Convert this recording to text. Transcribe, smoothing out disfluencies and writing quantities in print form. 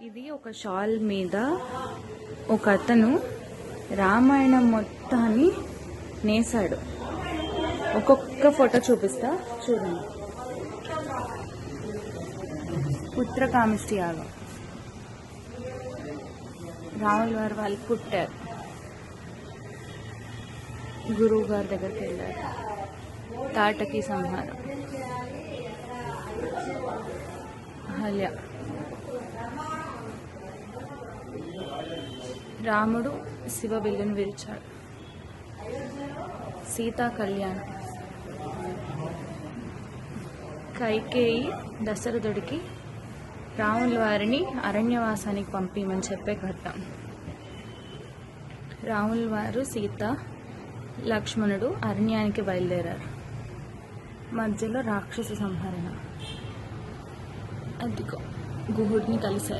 ఇది ఒక షాల్ మీద ఒక అతను రామాయణం మొత్తాన్ని నేసాడు. ఒక్కొక్క ఫోటో చూపిస్తా చూడండి. పుత్రకామిష్టి యాగం, రాముల వారు వాళ్ళు పుట్టారు, గురువు గారి దగ్గరికి వెళ్ళారు, తాటకి సంహారం, అహల్య, రాముడు శివ విల్లును విరిచాడు, సీతా కళ్యాణం, కైకేయి దశరథుడికి రాముల వారిని అరణ్యవాసానికి పంపించమని చెప్పే ఘట్టం, రాముల వారు సీత లక్ష్మణుడు అరణ్యానికి బయలుదేరారు, మధ్యలో రాక్షస సంహరణ, అదిగో గుహుడిని కలిశారు.